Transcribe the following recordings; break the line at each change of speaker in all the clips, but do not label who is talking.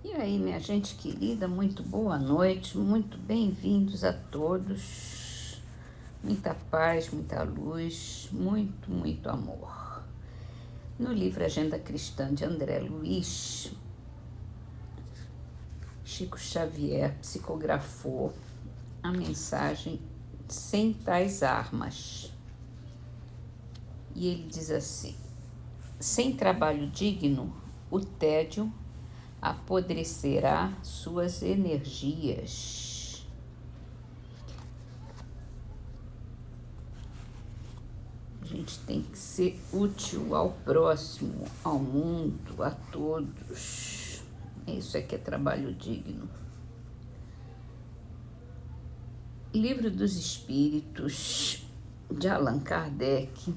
E aí, minha gente querida, muito boa noite, muito bem-vindos a todos. Muita paz, muita luz, muito amor. No livro Agenda Cristã de André Luiz, Chico Xavier psicografou a mensagem Sem Tais Armas. E ele diz assim: sem trabalho digno, o tédio apodrecerá suas energias. A gente tem que ser útil ao próximo, ao mundo, a todos. Isso é que é trabalho digno. Livro dos Espíritos, de Allan Kardec,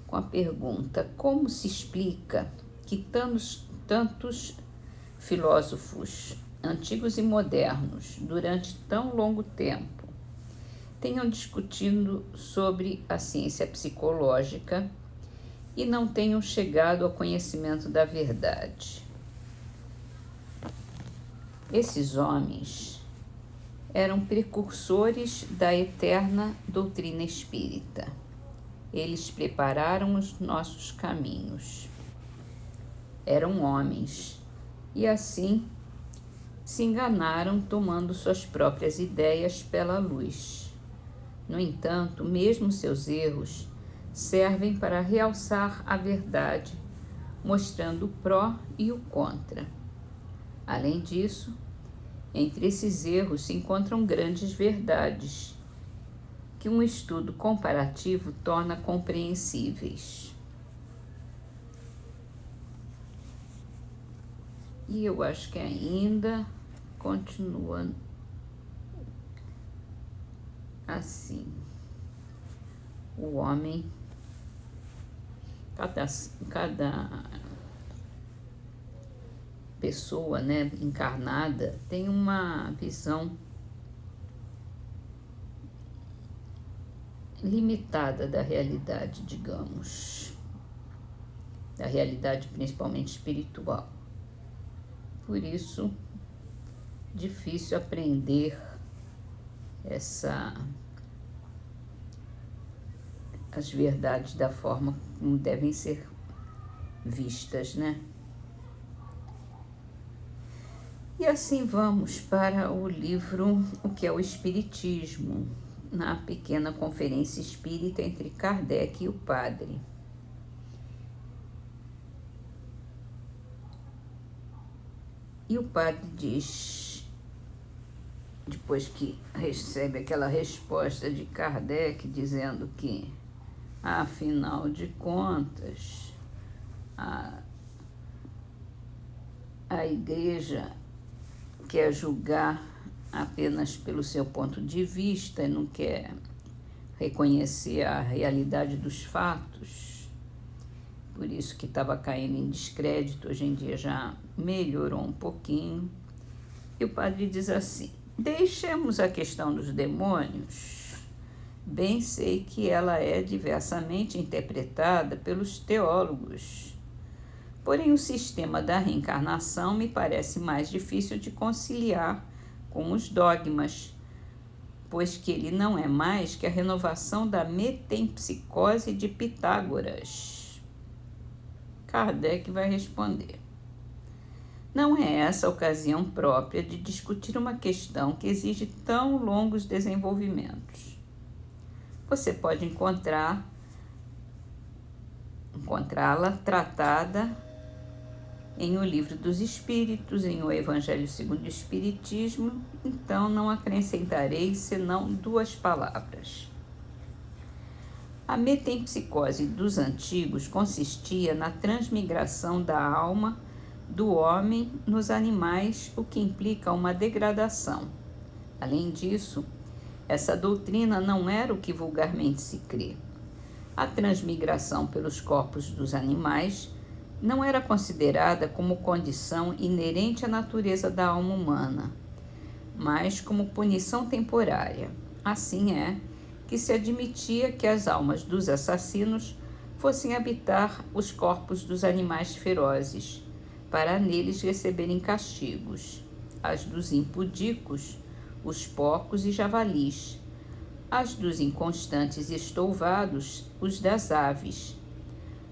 com a pergunta: como se explica que tantos filósofos, antigos e modernos, durante tão longo tempo, tenham discutido sobre a ciência psicológica e não tenham chegado ao conhecimento da verdade? Esses homens eram precursores da eterna doutrina espírita. Eles prepararam os nossos caminhos. Eram homens e assim se enganaram tomando suas próprias ideias pela luz. No entanto, mesmo seus erros servem para realçar a verdade, mostrando o pró e o contra. Além disso, entre esses erros se encontram grandes verdades que um estudo comparativo torna compreensíveis. E eu acho que ainda continua assim. O homem, cada pessoa, né, encarnada tem uma visão limitada da realidade, digamos, da realidade principalmente espiritual. Por isso, difícil aprender as verdades da forma como devem ser vistas, né? E assim vamos para o livro O que é o Espiritismo, na pequena conferência espírita entre Kardec e o padre. E o padre diz, depois que recebe aquela resposta de Kardec, dizendo que, afinal de contas, a igreja quer julgar apenas pelo seu ponto de vista e não quer reconhecer a realidade dos fatos. Por isso que estava caindo em descrédito, hoje em dia já melhorou um pouquinho. E o padre diz assim: deixemos a questão dos demônios. Bem sei que ela é diversamente interpretada pelos teólogos. Porém, o sistema da reencarnação me parece mais difícil de conciliar com os dogmas, pois que ele não é mais que a renovação da metempsicose de Pitágoras. Kardec vai responder: não é essa a ocasião própria de discutir uma questão que exige tão longos desenvolvimentos. Você pode encontrá-la tratada em O Livro dos Espíritos, em O Evangelho segundo o Espiritismo, então não acrescentarei senão 2 palavras. A metempsicose dos antigos consistia na transmigração da alma do homem nos animais, o que implica uma degradação. Além disso, essa doutrina não era o que vulgarmente se crê. A transmigração pelos corpos dos animais não era considerada como condição inerente à natureza da alma humana, mas como punição temporária. Assim é que se admitia que as almas dos assassinos fossem habitar os corpos dos animais ferozes, para neles receberem castigos, as dos impudicos, os porcos e javalis, as dos inconstantes e estouvados, os das aves,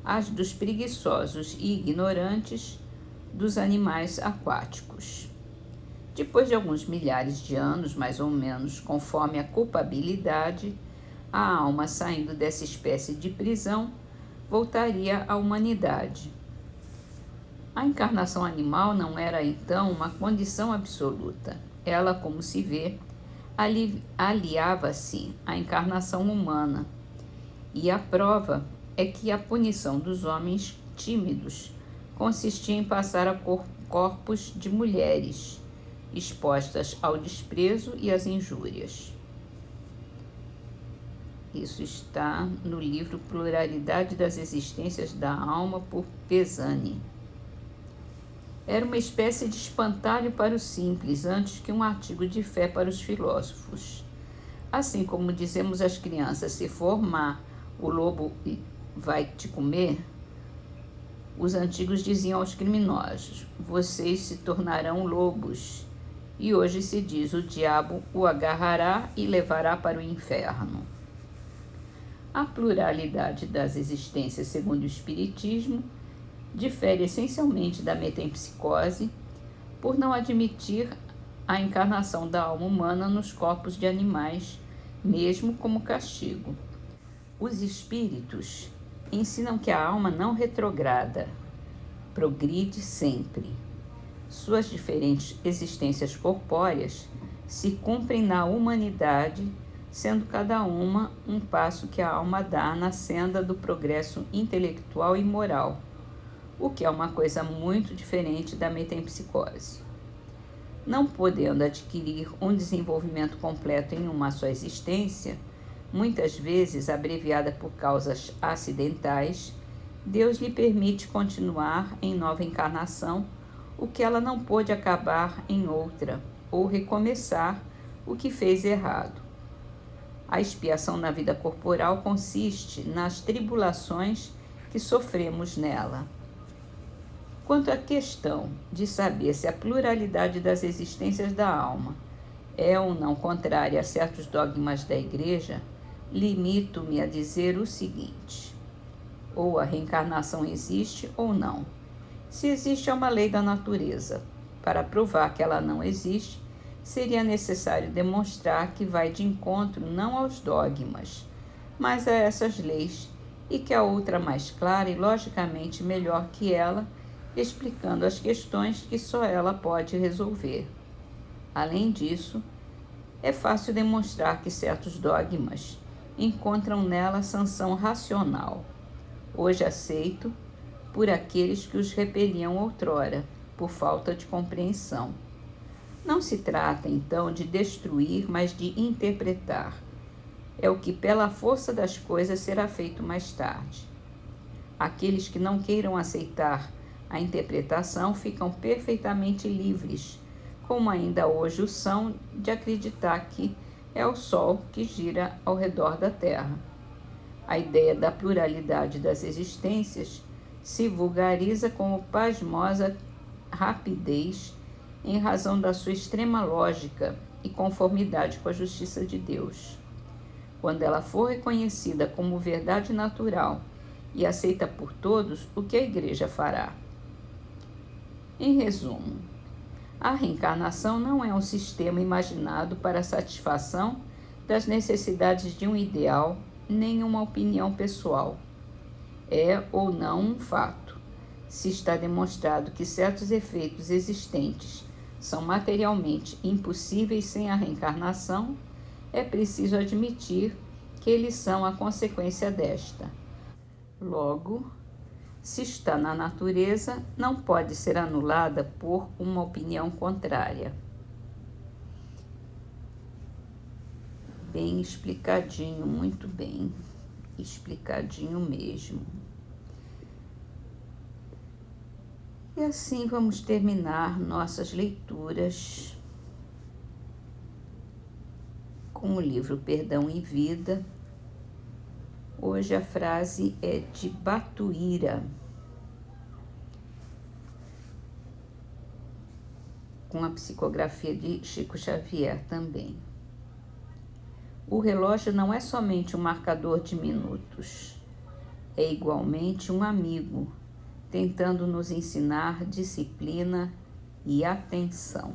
as dos preguiçosos e ignorantes, dos animais aquáticos. Depois de alguns milhares de anos, mais ou menos, conforme a culpabilidade, a alma, saindo dessa espécie de prisão, voltaria à humanidade. A encarnação animal não era, então, uma condição absoluta. Ela, como se vê, aliava-se à encarnação humana. E a prova é que a punição dos homens tímidos consistia em passar a corpos de mulheres, expostas ao desprezo e às injúrias. Isso está no livro Pluralidade das Existências da Alma, por Pesani. Era uma espécie de espantalho para os simples, antes que um artigo de fé para os filósofos. Assim como dizemos às crianças, se for má, o lobo vai te comer, os antigos diziam aos criminosos, vocês se tornarão lobos. E hoje se diz, o diabo o agarrará e levará para o inferno. A pluralidade das existências, segundo o Espiritismo, difere essencialmente da metempsicose por não admitir a encarnação da alma humana nos corpos de animais, mesmo como castigo. Os espíritos ensinam que a alma não retrograda, progride sempre. Suas diferentes existências corpóreas se cumprem na humanidade, sendo cada uma um passo que a alma dá na senda do progresso intelectual e moral, o que é uma coisa muito diferente da metempsicose. Não podendo adquirir um desenvolvimento completo em uma só existência, muitas vezes abreviada por causas acidentais, Deus lhe permite continuar em nova encarnação o que ela não pôde acabar em outra, ou recomeçar o que fez errado. A expiação na vida corporal consiste nas tribulações que sofremos nela. Quanto à questão de saber se a pluralidade das existências da alma é ou não contrária a certos dogmas da Igreja, limito-me a dizer o seguinte: ou a reencarnação existe ou não. Se existe, é uma lei da natureza. Para provar que ela não existe, seria necessário demonstrar que vai de encontro não aos dogmas, mas a essas leis, e que a outra mais clara e logicamente melhor que ela, explicando as questões que só ela pode resolver. Além disso, é fácil demonstrar que certos dogmas encontram nela sanção racional, hoje aceito por aqueles que os repeliam outrora, por falta de compreensão. Não se trata, então, de destruir, mas de interpretar. É o que, pela força das coisas, será feito mais tarde. Aqueles que não queiram aceitar a interpretação ficam perfeitamente livres, como ainda hoje o são, de acreditar que é o Sol que gira ao redor da Terra. A ideia da pluralidade das existências se vulgariza com pasmosa rapidez em razão da sua extrema lógica e conformidade com a justiça de Deus. Quando ela for reconhecida como verdade natural e aceita por todos, o que a Igreja fará? Em resumo, a reencarnação não é um sistema imaginado para a satisfação das necessidades de um ideal, nem uma opinião pessoal. É ou não um fato. Se está demonstrado que certos efeitos existentes são materialmente impossíveis sem a reencarnação, é preciso admitir que eles são a consequência desta. Logo, se está na natureza, não pode ser anulada por uma opinião contrária. Bem explicadinho, muito bem explicadinho mesmo. E assim vamos terminar nossas leituras com o livro Perdão e Vida. Hoje a frase é de Batuíra. com a psicografia de Chico Xavier também. O relógio não é somente um marcador de minutos, é igualmente um amigo, tentando nos ensinar disciplina e atenção.